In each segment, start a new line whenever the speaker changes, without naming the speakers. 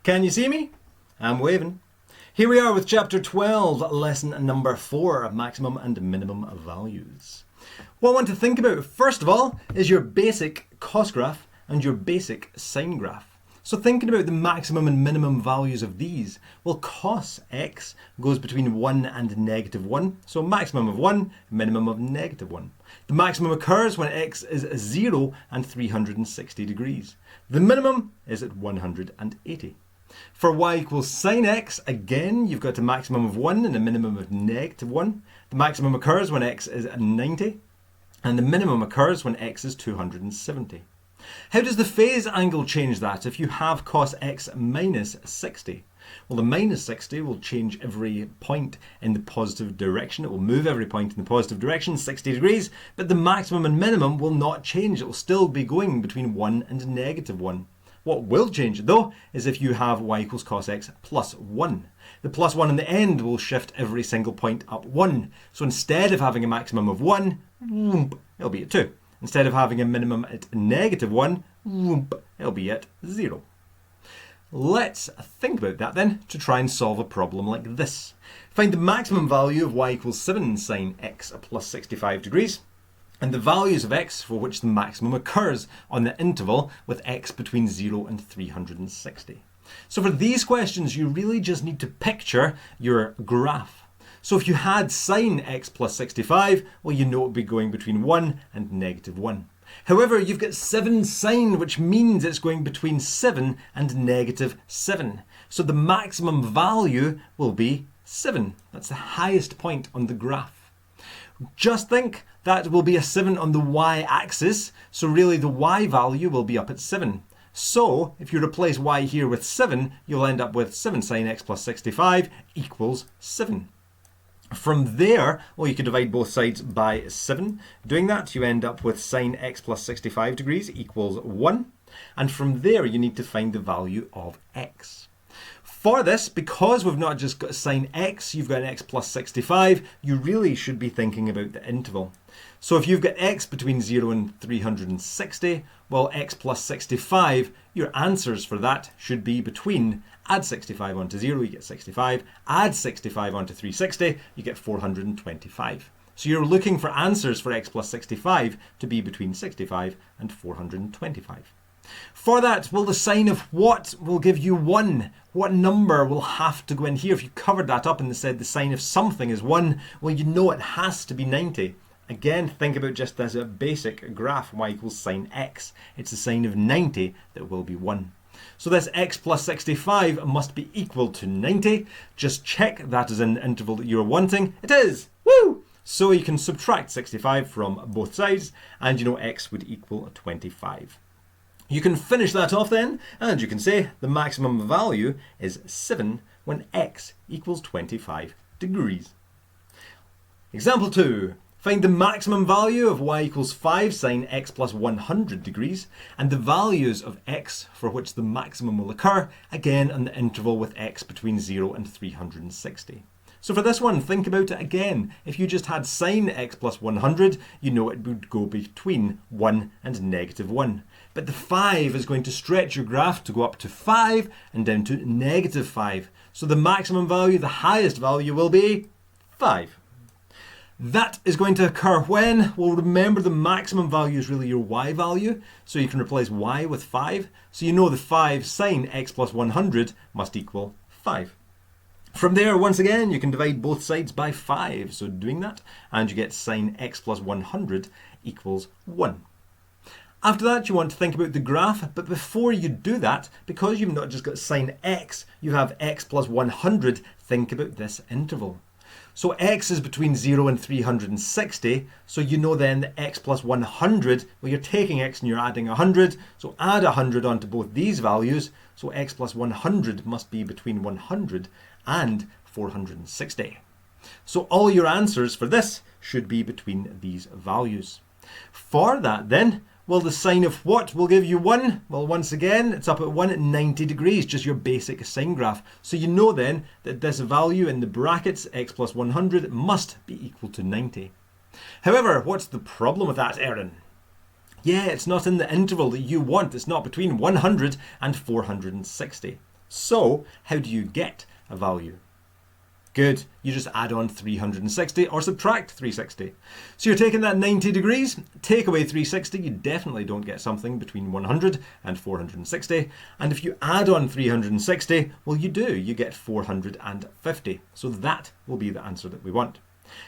Can you see me? I'm waving. Here we are with chapter 12, lesson number 4 of maximum and minimum values. What I want to think about first of all is your basic cos graph and your basic sine graph. So thinking about the maximum and minimum values of these, well, cos x goes between 1 and -1, so maximum of 1, minimum of -1. The maximum occurs when x is 0 and 360 degrees. The minimum is at 180. For y equals sine x, again, you've got a maximum of 1 and a minimum of -1. The maximum occurs when x is 90, and the minimum occurs when x is 270. How does the phase angle change that if you have cos x minus 60? Well, the minus 60 will change every point in the positive direction. It will move every point in the positive direction, 60 degrees, but the maximum and minimum will not change. It will still be going between 1 and -1. What will change though is if you have y equals cos x plus 1. The plus 1 in the end will shift every single point up 1. So instead of having a maximum of 1, it'll be at 2. Instead of having a minimum at -1, it'll be at 0. Let's think about that then to try and solve a problem like this. Find the maximum value of y equals 7 sine x plus 65 degrees. And the values of x for which the maximum occurs on the interval with x between 0 and 360. So for these questions, you really just need to picture your graph. So if you had sine x plus 65, well, you know it would be going between 1 and -1. However, you've got 7 sine, which means it's going between 7 and -7. So the maximum value will be 7. That's the highest point on the graph. Just think that will be a 7 on the y-axis, so really the y value will be up at 7. So if you replace y here with 7, you'll end up with 7 sine x plus 65 equals 7. From there, well, you could divide both sides by 7. Doing that, you end up with sine x plus 65 degrees equals 1. And from there, you need to find the value of x. For this, because we've not just got sine x, you've got an x plus 65, you really should be thinking about the interval. So if you've got x between 0 and 360, well, x plus 65, your answers for that should be between, add 65 onto 0, you get 65, add 65 onto 360, you get 425. So you're looking for answers for x plus 65 to be between 65 and 425. For that, well, the sine of what will give you 1? What number will have to go in here? If you covered that up and said the sine of something is 1, well, you know it has to be 90. Again, think about just as a basic graph, y equals sine x. It's the sine of 90 that will be 1. So this x plus 65 must be equal to 90. Just check that is in the interval that you're wanting. It is! Woo! So you can subtract 65 from both sides, and you know x would equal 25. You can finish that off then, and you can say the maximum value is 7 when x equals 25 degrees. Example 2. Find the maximum value of y equals 5 sine x plus 100 degrees, and the values of x for which the maximum will occur, again on the interval with x between 0 and 360. So for this one, think about it again. If you just had sine x plus 100, you know it would go between 1 and -1. But the 5 is going to stretch your graph to go up to 5 and down to -5. So the maximum value, the highest value, will be 5. That is going to occur when? Well, remember the maximum value is really your y value, so you can replace y with 5. So you know the 5 sine x plus 100 must equal 5. From there, once again, you can divide both sides by 5. So doing that, and you get sine x plus 100 equals 1. After that, you want to think about the graph, but before you do that, because you've not just got sine x, you have x plus 100, think about this interval. So x is between 0 and 360, so you know then that x plus 100, well, you're taking x and you're adding 100, so add 100 onto both these values, so x plus 100 must be between 100 and 460. So all your answers for this should be between these values. For that then, well, the sine of what will give you 1? Well, once again, it's up at 190 degrees, just your basic sine graph. So you know then that this value in the brackets, x plus 100, must be equal to 90. However, what's the problem with that, Erin? Yeah, it's not in the interval that you want. It's not between 100 and 460. So how do you get a value? Good, you just add on 360 or subtract 360. So you're taking that 90 degrees, take away 360, you definitely don't get something between 100 and 460. And if you add on 360, well you do, you get 450. So that will be the answer that we want.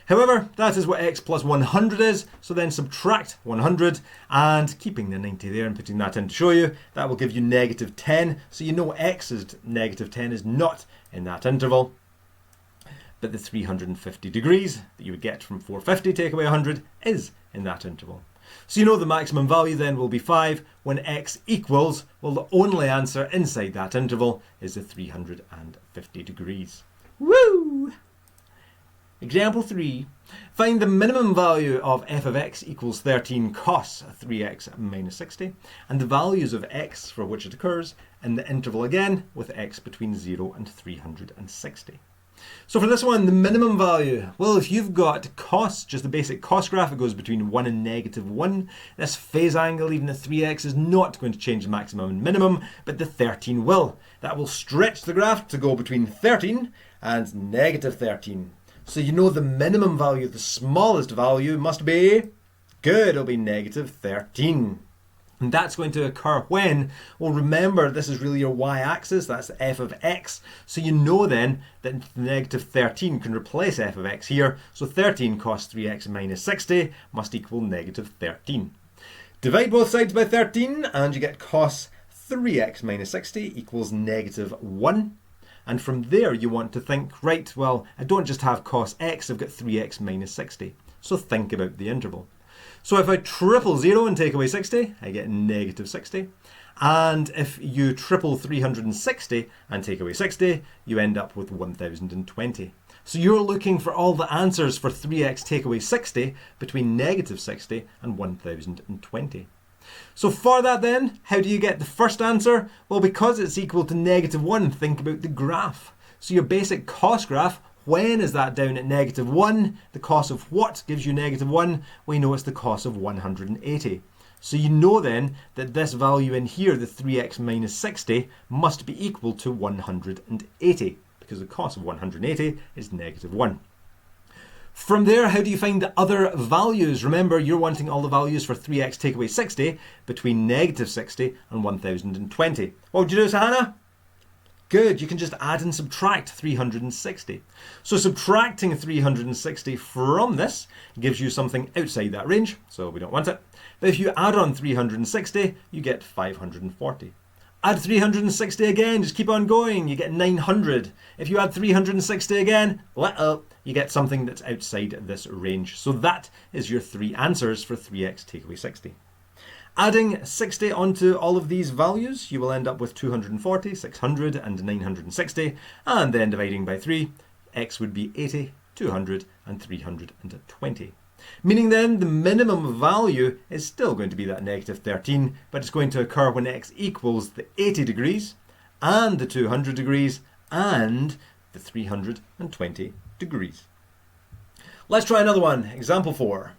However, that is what x plus 100 is, so then subtract 100 and keeping the 90 there and putting that in to show you, that will give you negative 10. So you know x is negative 10 is not in that interval. But the 350 degrees that you would get from 450 take away 100 is in that interval. So you know the maximum value then will be 5 when x equals, well the only answer inside that interval is the 350 degrees. Woo! Example 3. Find the minimum value of f of x equals 13 cos 3x minus 60 and the values of x for which it occurs in the interval again with x between 0 and 360. So for this one, the minimum value, well, if you've got cos, just the basic cos graph, it goes between 1 and negative 1. This phase angle, even at 3x, is not going to change the maximum and minimum, but the 13 will. That will stretch the graph to go between 13 and negative 13. So you know the minimum value, the smallest value, must be, good, it'll be negative 13. And that's going to occur when, well remember this is really your y-axis, that's f of x. So you know then that negative 13 can replace f of x here. So 13 cos 3x minus 60 must equal negative 13. Divide both sides by 13 and you get cos 3x minus 60 equals negative 1. And from there you want to think, right, well, I don't just have cos x, I've got 3x minus 60. So think about the interval. So if I triple 0 and take away 60, I get negative 60. And if you triple 360 and take away 60, you end up with 1020. So you're looking for all the answers for 3x take away 60 between negative 60 and 1020. So for that then, how do you get the first answer? Well, because it's equal to negative 1, think about the graph. So your basic cos graph, when is that down at negative 1? The cos of what gives you negative 1? We know it's the cos of 180. So you know then that this value in here, the 3x minus 60, must be equal to 180 because the cos of 180 is negative 1. From there, how do you find the other values? Remember, you're wanting all the values for 3x take away 60 between negative 60 and 1020. What would you do, Sahana? Good, you can just add and subtract 360. So subtracting 360 from this gives you something outside that range, so we don't want it. But if you add on 360, you get 540. Add 360 again, just keep on going, you get 900. If you add 360 again, you get something that's outside this range. So that is your three answers for 3x take away 60. Adding 60 onto all of these values, you will end up with 240, 600 and 960, and then dividing by 3, x would be 80, 200 and 320. Meaning then the minimum value is still going to be that negative 13, but it's going to occur when x equals the 80 degrees and the 200 degrees and the 320 degrees. Let's try another one. Example 4.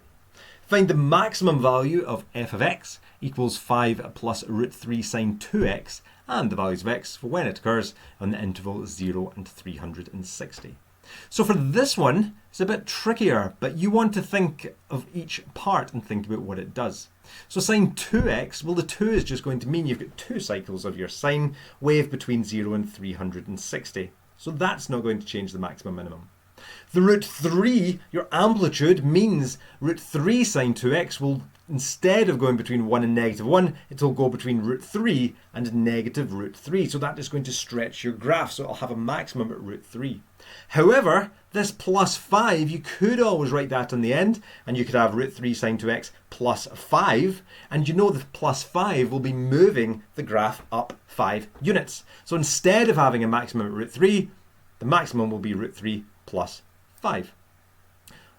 Find the maximum value of f of x equals 5 plus root 3 sine 2x and the values of x for when it occurs on the interval 0 and 360. So for this one, it's a bit trickier, but you want to think of each part and think about what it does. So sine 2x, well the 2 is just going to mean you've got 2 cycles of your sine wave between 0 and 360. So that's not going to change the maximum minimum. The root 3, your amplitude, means root 3 sine 2x will, instead of going between 1 and negative 1, it will go between root 3 and negative root 3. So that is going to stretch your graph, so it'll have a maximum at root 3. However, this plus 5, you could always write that on the end, and you could have root 3 sine 2x plus 5, and you know the plus 5 will be moving the graph up 5 units. So instead of having a maximum at root 3, the maximum will be root 3 plus 5.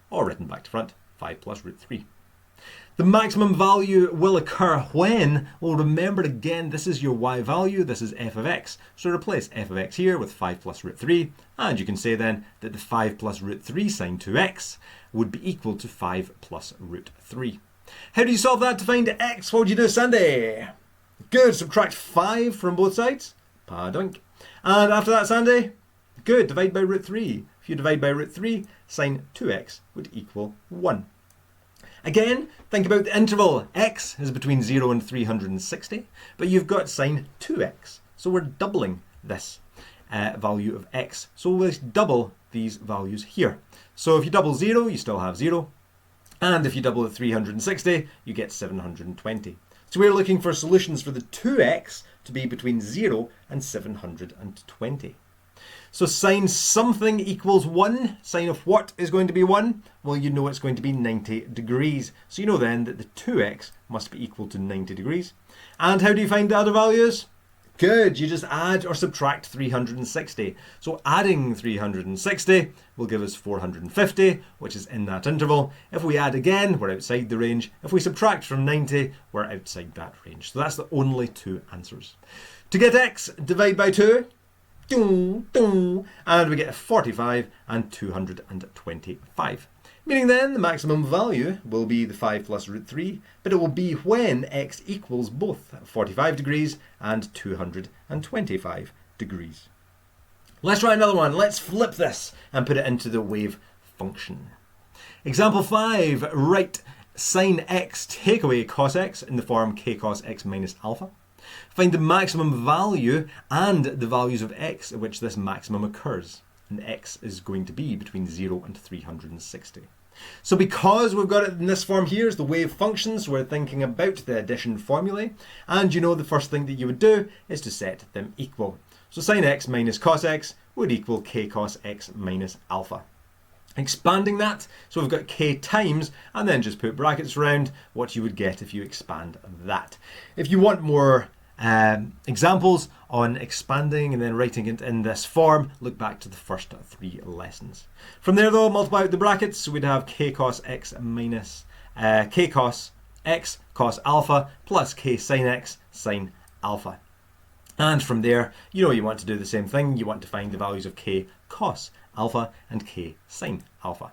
Or written back to front, 5 plus root 3. The maximum value will occur when, well remember again, this is your y value, this is f of x. So replace f of x here with 5 plus root 3, and you can say then that the 5 plus root 3 sine 2x would be equal to 5 plus root 3. How do you solve that to find x? What would you do, Sandy? Good, subtract 5 from both sides. Padoink. And after that, Sandy, good, divide by root 3. If you divide by root 3, sine 2x would equal 1. Again, think about the interval. X is between 0 and 360, but you've got sine 2x. So we're doubling this value of x. So we'll double these values here. So if you double 0, you still have 0. And if you double the 360, you get 720. So we're looking for solutions for the 2x to be between 0 and 720. So sine something equals 1. Sine of what is going to be 1? Well, you know it's going to be 90 degrees. So you know then that the 2x must be equal to 90 degrees. And how do you find the other values? Good, you just add or subtract 360. So adding 360 will give us 450, which is in that interval. If we add again, we're outside the range. If we subtract from 90, we're outside that range. So that's the only two answers. To get x, divide by 2. And we get 45 and 225. Meaning then the maximum value will be the 5 plus root 3, but it will be when x equals both 45 degrees and 225 degrees. Let's try another one. Let's flip this and put it into the wave function. Example 5, write sine x take away cos x in the form k cos x minus alpha. Find the maximum value and the values of x at which this maximum occurs. And x is going to be between 0 and 360. So because we've got it in this form here as the wave functions, we're thinking about the addition formulae. And you know the first thing that you would do is to set them equal. So sine x minus cos x would equal k cos x minus alpha. Expanding that, so we've got k times, and then just put brackets around what you would get if you expand that. If you want more examples on expanding and then writing it in this form, look back to the first 3 lessons. From there though, multiply out the brackets, so we'd have k cos x minus k cos x cos alpha plus k sin x sin alpha. And from there, you know you want to do the same thing. You want to find the values of k cos alpha and k sin alpha.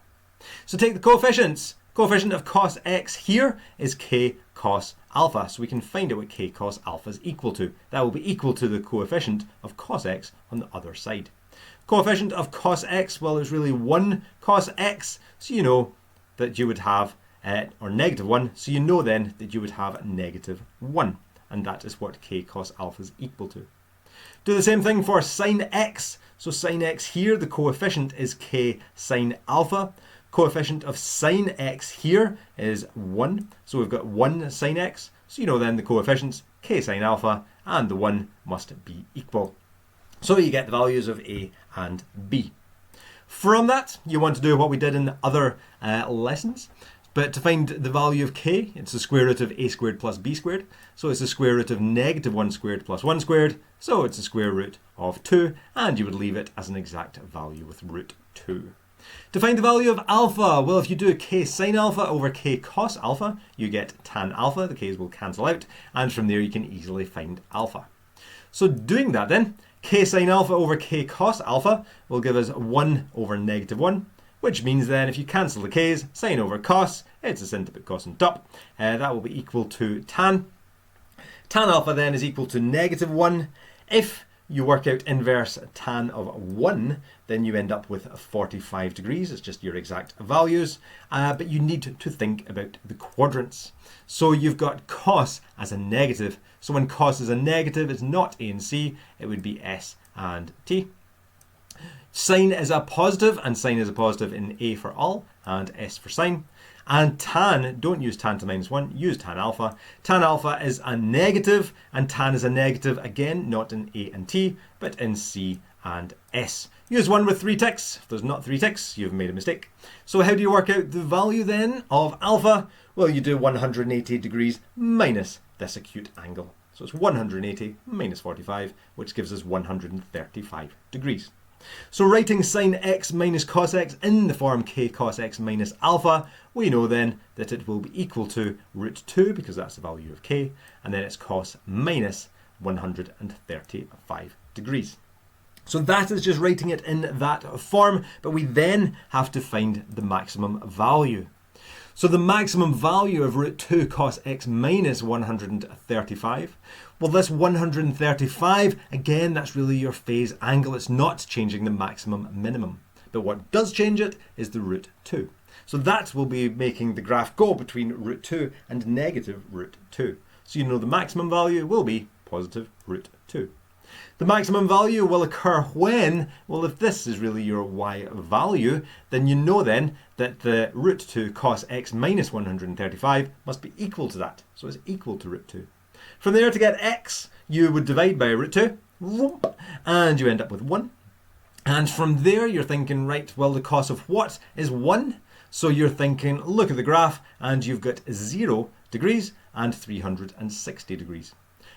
So take the coefficients. Coefficient of cos x here is k cos alpha. So we can find out what k cos alpha is equal to. That will be equal to the coefficient of cos x on the other side. Coefficient of cos x, well, is really 1 cos x. So you know that you would have, or negative 1. So you know then that you would have negative 1. And that is what k cos alpha is equal to. Do the same thing for sine x. So sine x here, the coefficient is k sine alpha. Coefficient of sine x here is 1. So we've got 1 sine x. So you know then the coefficients k sine alpha and the 1 must be equal. So you get the values of a and b. From that, you want to do what we did in the other lessons. But to find the value of k, it's the square root of a squared plus b squared. So it's the square root of negative 1 squared plus 1 squared. So it's the square root of 2. And you would leave it as an exact value with root 2. To find the value of alpha, well, if you do k sine alpha over k cos alpha, you get tan alpha. The k's will cancel out. And from there, you can easily find alpha. So doing that then, k sine alpha over k cos alpha will give us 1 over negative 1. Which means then if you cancel the k's, sine over cos, it's a sin to put cos on top. That will be equal to tan. Tan alpha then is equal to negative 1. If you work out inverse tan of 1, then you end up with 45 degrees. It's just your exact values. But you need to think about the quadrants. So you've got cos as a negative. So when cos is a negative, it's not a and c. It would be s and t. Sine is a positive, and sine is a positive in a for all, and s for sine. And tan, don't use tan to minus 1, use tan alpha. Tan alpha is a negative, and tan is a negative, again, not in a and t, but in c and s. Use one with 3 ticks. If there's not 3 ticks, you've made a mistake. So how do you work out the value then of alpha? Well, you do 180 degrees minus this acute angle. So it's 180 minus 45, which gives us 135 degrees. So writing sine x minus cos x in the form k cos x minus alpha, we know then that it will be equal to root 2, because that's the value of k, and then it's cos minus 135 degrees. So that is just writing it in that form, but we then have to find the maximum value. So the maximum value of root 2 cos x minus 135. Well, this 135, again, that's really your phase angle. It's not changing the maximum minimum. But what does change it is the root 2. So that will be making the graph go between root 2 and negative root 2. So you know the maximum value will be positive root 2. The maximum value will occur when, well, if this is really your y value, then you know then that the root 2 cos x minus 135 must be equal to that. So it's equal to root 2. From there, to get x, you would divide by root 2, and you end up with 1. And from there, you're thinking, right, well, the cos of what is 1? So you're thinking, look at the graph, and you've got 0 degrees and 360 degrees.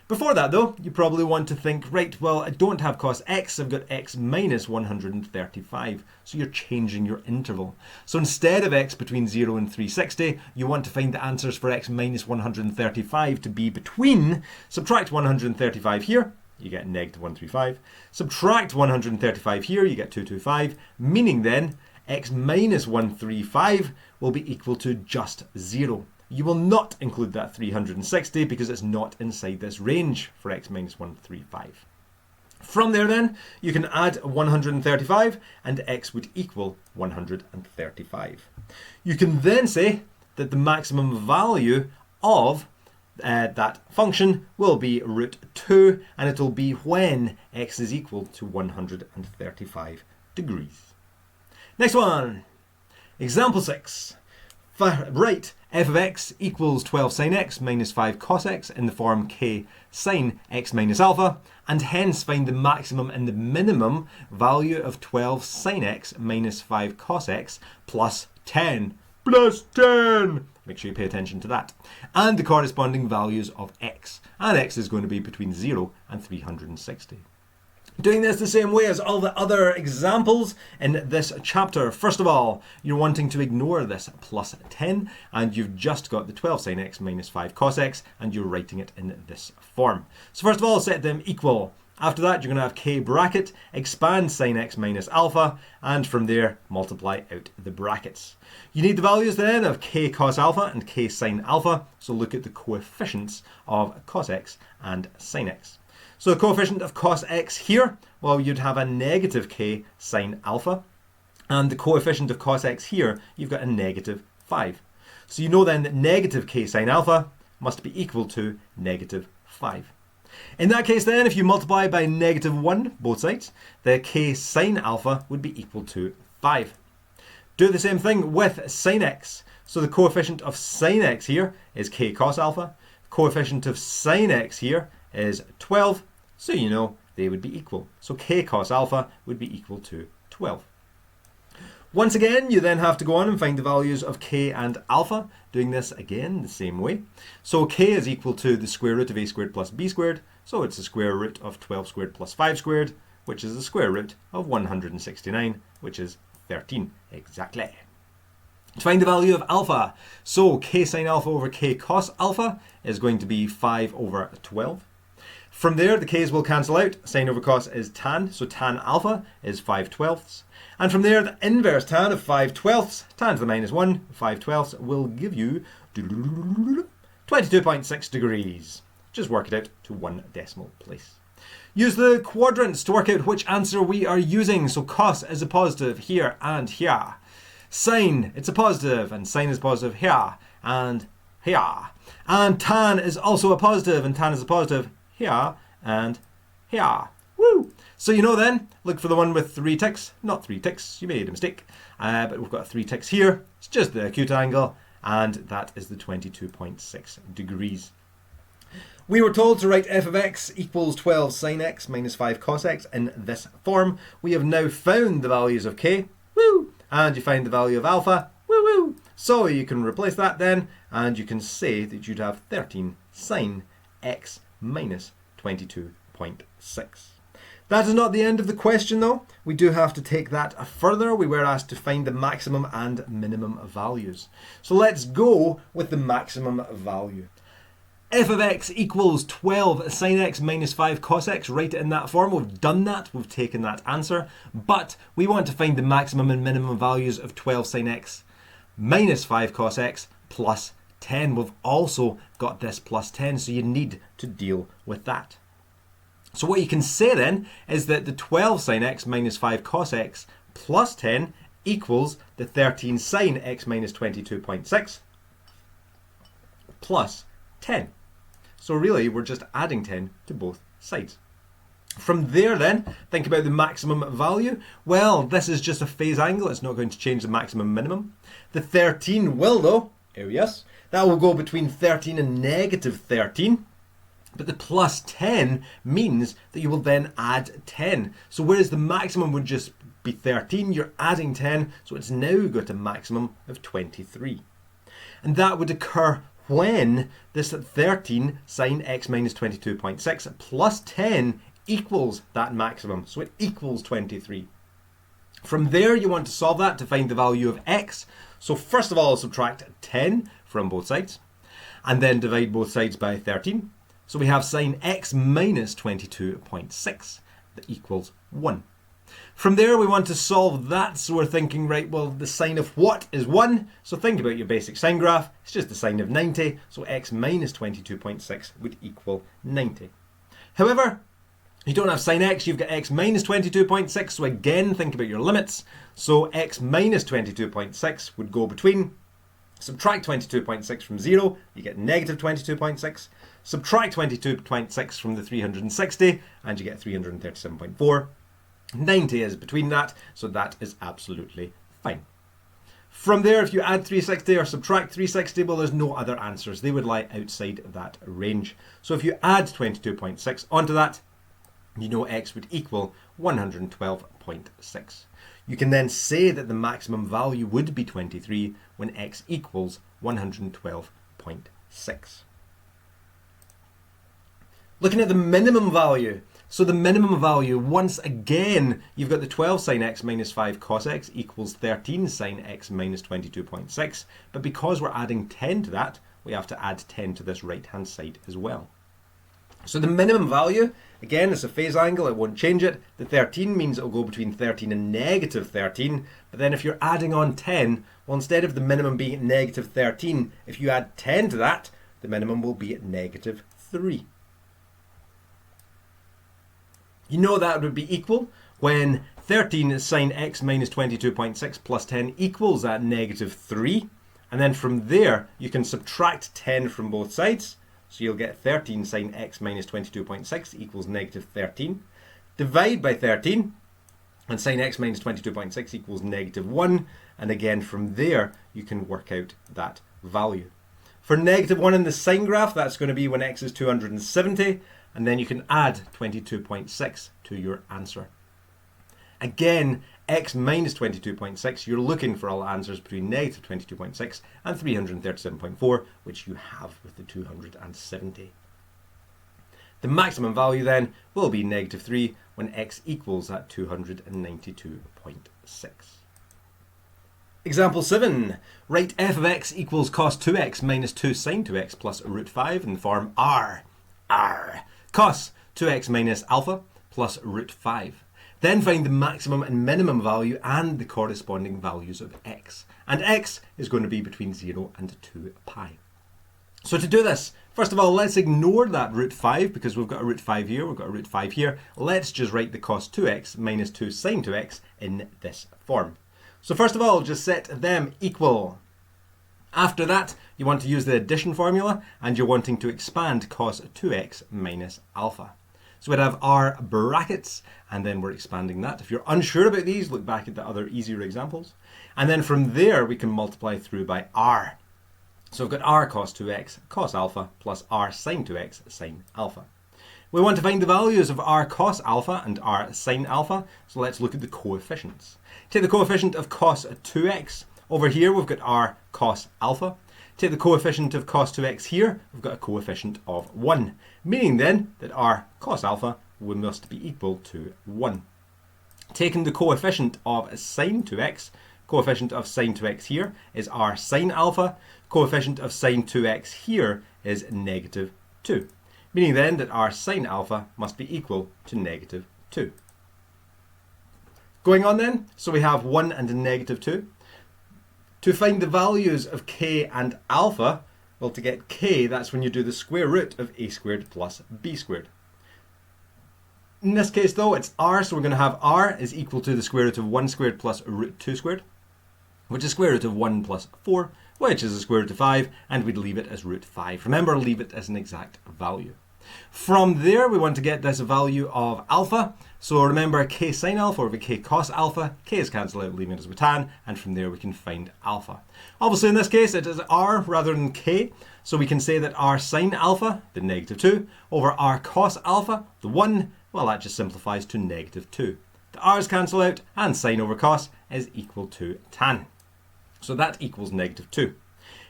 Before that, though, you probably want to think, right, well, I don't have cos x, I've got x minus 135. So you're changing your interval. So instead of x between 0 and 360, you want to find the answers for x minus 135 to be between, subtract 135 here, you get negative 135. Subtract 135 here, you get 225, meaning then x minus 135 will be equal to just 0. You will not include that 360 because it's not inside this range for x minus 135. From there then, you can add 135 and x would equal 135. You can then say that the maximum value of that function will be root 2, and it will be when x is equal to 135 degrees. Next one, example 6. Write f of x equals 12 sine x minus 5 cos x in the form k sine x minus alpha, and hence find the maximum and the minimum value of 12 sine x minus 5 cos x plus 10. Plus 10! Make sure you pay attention to that. And the corresponding values of x. And x is going to be between 0 and 360. Doing this the same way as all the other examples in this chapter. First of all, you're wanting to ignore this plus 10, and you've just got the 12 sine x minus 5 cos x, and you're writing it in this form. So first of all, set them equal. After that, you're going to have k bracket, expand sine x minus alpha, and from there, multiply out the brackets. You need the values then of k cos alpha and k sine alpha, so look at the coefficients of cos x and sine x. So the coefficient of cos x here, well, you'd have a negative k sine alpha. And the coefficient of cos x here, you've got a negative 5. So you know then that negative k sine alpha must be equal to negative 5. In that case then, if you multiply by negative 1, both sides, the k sine alpha would be equal to 5. Do the same thing with sine x. So the coefficient of sine x here is k cos alpha. Coefficient of sine x here is 12. So you know they would be equal. So k cos alpha would be equal to 12. Once again, you then have to go on and find the values of k and alpha, doing this again the same way. So k is equal to the square root of a squared plus b squared, so it's the square root of 12 squared plus 5 squared, which is the square root of 169, which is 13 exactly. To find the value of alpha, so k sine alpha over k cos alpha is going to be 5 over 12. From there, the k's will cancel out. Sine over cos is tan, so tan alpha is 5/12. And from there, the inverse tan of 5/12, tan to the minus 1, 5/12 will give you 22.6 degrees. Just work it out to one decimal place. Use the quadrants to work out which answer we are using. So cos is a positive here and here. Sine, it's a positive, and sine is positive here and here. And tan is also a positive, and tan is a positive here and here. Woo! So you know then, look for the one with 3 ticks. Not 3 ticks, you made a mistake. But we've got 3 ticks here. It's just the acute angle, and that is the 22.6 degrees. We were told to write f of x equals 12 sine x minus 5 cos x in this form. We have now found the values of k. Woo! And you find the value of alpha. Woo woo! So you can replace that then, and you can say that you'd have 13 sine x minus 22.6. That is not the end of the question though. We do have to take that further. We were asked to find the maximum and minimum values. So let's go with the maximum value. F of x equals 12 sine x minus 5 cos x. Write it in that form. We've done that. We've taken that answer. But we want to find the maximum and minimum values of 12 sine x minus 5 cos x plus 10. We've also got this plus 10, so you need to deal with that. So what you can say then is that the 12 sine x minus 5 cos x plus 10 equals the 13 sine x minus 22.6 plus 10. So really, we're just adding 10 to both sides. From there then, think about the maximum value. Well, this is just a phase angle. It's not going to change the maximum minimum. The 13 will though. Here yes. That will go between 13 and negative 13. But the plus 10 means that you will then add 10. So whereas the maximum would just be 13, you're adding 10. So it's now got a maximum of 23. And that would occur when this 13 sine x minus 22.6 plus 10 equals that maximum. So it equals 23. From there, you want to solve that to find the value of x. So first of all, subtract 10 from both sides, and then divide both sides by 13. So we have sine x minus 22.6 that equals 1. From there, we want to solve that. So we're thinking, right, well, the sine of what is 1? So think about your basic sine graph. It's just the sine of 90. So x minus 22.6 would equal 90. However, you don't have sine x, you've got x minus 22.6. So again, think about your limits. So x minus 22.6 would go between, subtract 22.6 from 0, you get negative 22.6. Subtract 22.6 from the 360, and you get 337.4. 90 is between that, so that is absolutely fine. From there, if you add 360 or subtract 360, well, there's no other answers. They would lie outside that range. So if you add 22.6 onto that, you know x would equal 112.6. You can then say that the maximum value would be 23 when x equals 112.6. Looking at the minimum value. So the minimum value, once again, you've got the 12 sine x minus 5 cos x equals 13 sine x minus 22.6. But because we're adding 10 to that, we have to add 10 to this right-hand side as well. So the minimum value, again, it's a phase angle, it won't change it. The 13 means it will go between 13 and negative 13. But then if you're adding on 10, well, instead of the minimum being at negative 13, if you add 10 to that, the minimum will be at negative 3. You know that would be equal when 13 sine x minus 22.6 plus 10 equals that negative 3. And then from there, you can subtract 10 from both sides. So you'll get 13 sine x minus 22.6 equals negative 13. Divide by 13, and sine x minus 22.6 equals negative 1. And again, from there, you can work out that value. For negative 1 in the sine graph, that's going to be when x is 270. And then you can add 22.6 to your answer. Again, x minus 22.6, you're looking for all answers between negative 22.6 and 337.4, which you have with the 270. The maximum value then will be negative 3 when x equals that 292.6. Example 7. Write f of x equals cos 2x minus 2 sine 2x plus root 5 in the form r. Cos 2x minus alpha plus root 5. Then find the maximum and minimum value and the corresponding values of x. And x is going to be between 0 and 2 pi. So to do this, first of all, let's ignore that root 5 because we've got a root 5 here, we've got a root 5 here. Let's just write the cos 2x minus 2 sine 2x in this form. So first of all, just set them equal. After that, you want to use the addition formula, and you're wanting to expand cos 2x minus alpha. So we'd have r brackets, and then we're expanding that. If you're unsure about these, look back at the other easier examples. And then from there, we can multiply through by r. So we've got r cos 2x cos alpha plus r sine 2x sine alpha. We want to find the values of r cos alpha and r sine alpha, so let's look at the coefficients. Take the coefficient of cos 2x. Over here, we've got r cos alpha. Take the coefficient of cos 2x here, we've got a coefficient of 1, meaning then that r cos alpha must be equal to 1. Taking the coefficient of sine 2x, coefficient of sine 2x here is r sine alpha, coefficient of sine 2x here is negative 2, meaning then that r sine alpha must be equal to negative 2. Going on then, so we have 1 and a negative 2. To find the values of k and alpha, well, to get k, that's when you do the square root of a squared plus b squared. In this case though, it's r, so we're going to have r is equal to the square root of 1 squared plus root 2 squared, which is square root of 1 plus 4, which is the square root of 5, and we'd leave it as root 5. Remember, leave it as an exact value. From there, we want to get this value of alpha. So remember, k sine alpha over k cos alpha, k is cancelled out, leaving it as we tan, and from there we can find alpha. Obviously in this case it is r rather than k, so we can say that r sine alpha, the negative 2, over r cos alpha, the 1, well, that just simplifies to negative 2. The r's cancel out, and sine over cos is equal to tan. So that equals negative 2.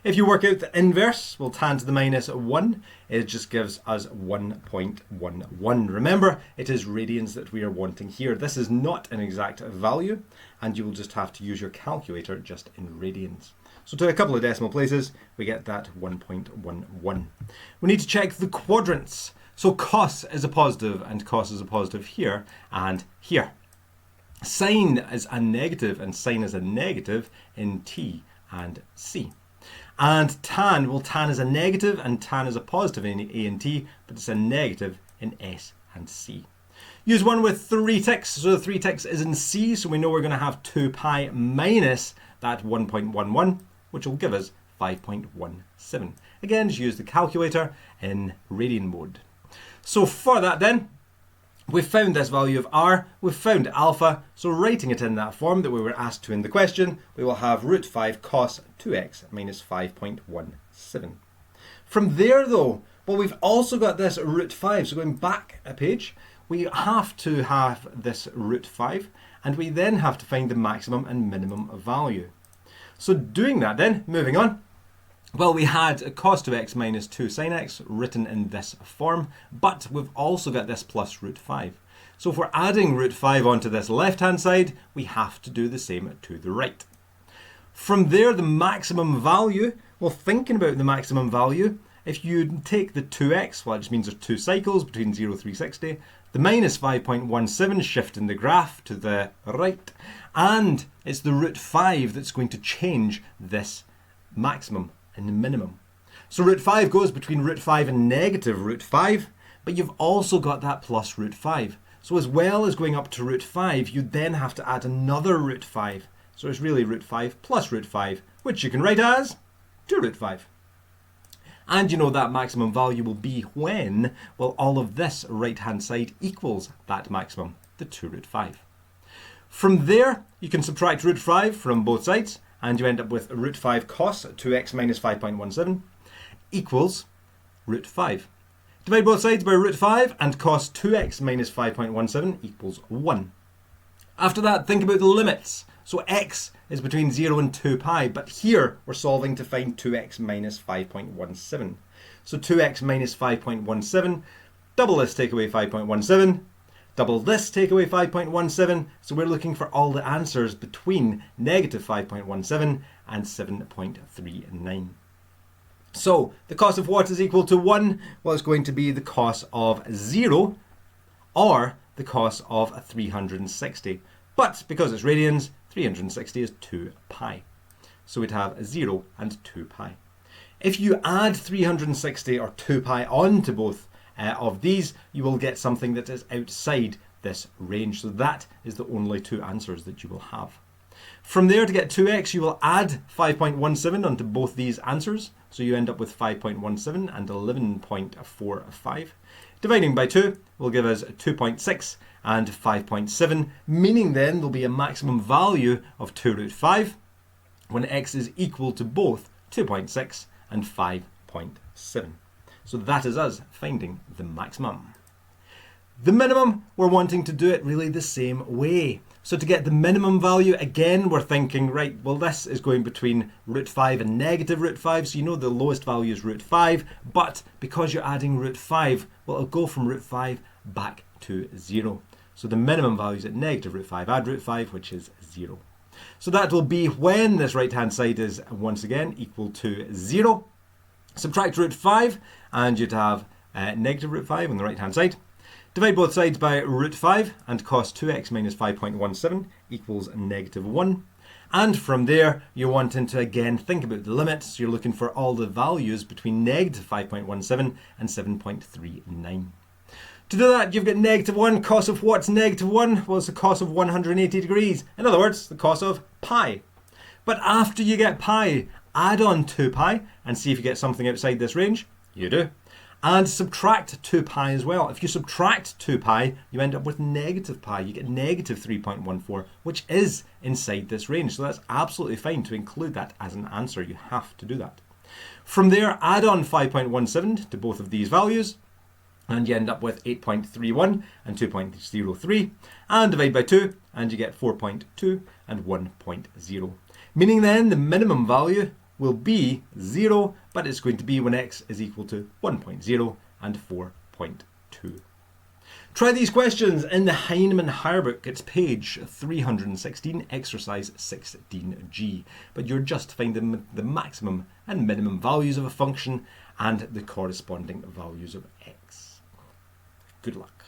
If you work out the inverse, well, tan to the minus 1, it just gives us 1.11. Remember, it is radians that we are wanting here. This is not an exact value, and you will just have to use your calculator just in radians. So to a couple of decimal places, we get that 1.11. We need to check the quadrants. So cos is a positive, and cos is a positive here and here. Sine is a negative, and sine is a negative in t and c. And tan, well, tan is a negative and tan is a positive in A and T, but it's a negative in S and C. Use one with 3 ticks, so the 3 ticks is in C, so we know we're going to have 2 pi minus that 1.11, which will give us 5.17. Again, just use the calculator in radian mode. So for that then, we've found this value of r, we've found alpha, so writing it in that form that we were asked to in the question, we will have root 5 cos 2x minus 5.17. From there though, well, we've also got this root 5, so going back a page, we have to have this root 5, and we then have to find the maximum and minimum value. So doing that then, moving on, well, we had cos 2x minus 2 sin x written in this form, but we've also got this plus root 5. So if we're adding root 5 onto this left-hand side, we have to do the same to the right. From there, the maximum value, well, thinking about the maximum value, if you take the 2x, well, it just means there's 2 cycles between 0 and 360, the minus 5.17 shifting the graph to the right, and it's the root 5 that's going to change this maximum and the minimum. So root 5 goes between root 5 and negative root 5, but you've also got that plus root 5. So as well as going up to root 5, you then have to add another root 5. So it's really root 5 plus root 5, which you can write as 2 root 5. And you know that maximum value will be when, well, all of this right-hand side equals that maximum, the 2 root 5. From there, you can subtract root 5 from both sides, and you end up with root 5 cos 2x minus 5.17 equals root 5. Divide both sides by root 5, and cos 2x minus 5.17 equals 1. After that, think about the limits. So x is between 0 and 2 pi, but here we're solving to find 2x minus 5.17. So 2x minus 5.17, double this, take away 5.17, double this, take away 5.17, so we're looking for all the answers between negative 5.17 and 7.39. So the cos of what is equal to 1? Well, it's going to be the cos of 0 or the cos of 360. But because it's radians, 360 is 2 pi. So we'd have 0 and 2 pi. If you add 360 or 2 pi onto both of these, you will get something that is outside this range. So that is the only 2 answers that you will have. From there, to get 2x, you will add 5.17 onto both these answers. So you end up with 5.17 and 11.45. Dividing by 2 will give us 2.6 and 5.7, meaning then there'll be a maximum value of 2 root 5 when x is equal to both 2.6 and 5.7. So that is us finding the maximum. The minimum, we're wanting to do it really the same way. So to get the minimum value, again, we're thinking, right, well, this is going between root 5 and negative root 5. So you know the lowest value is root 5, but because you're adding root 5, well, it'll go from root 5 back to 0. So the minimum value is at negative root 5, add root 5, which is 0. So that will be when this right-hand side is, once again, equal to 0. Subtract root 5, and you'd have negative root 5 on the right-hand side. Divide both sides by root 5, and cos 2x minus 5.17 equals negative 1. And from there, you're wanting to again think about the limits. You're looking for all the values between negative 5.17 and 7.39. To do that, you've got negative 1. Cos of what's negative 1? Well, it's the cos of 180 degrees. In other words, the cos of pi. But after you get pi, add on 2 pi and see if you get something outside this range. You do. And subtract 2 pi as well. If you subtract 2 pi, you end up with negative pi. You get negative 3.14, which is inside this range. So that's absolutely fine to include that as an answer. You have to do that. From there, add on 5.17 to both of these values, and you end up with 8.31 and 2.03, and divide by 2, and you get 4.2 and 1.0. Meaning then the minimum value will be 0, but it's going to be when x is equal to 1.0 and 4.2. Try these questions in the Heinemann Higher Book. It's page 316, exercise 16G. But you're just finding the maximum and minimum values of a function and the corresponding values of x. Good luck.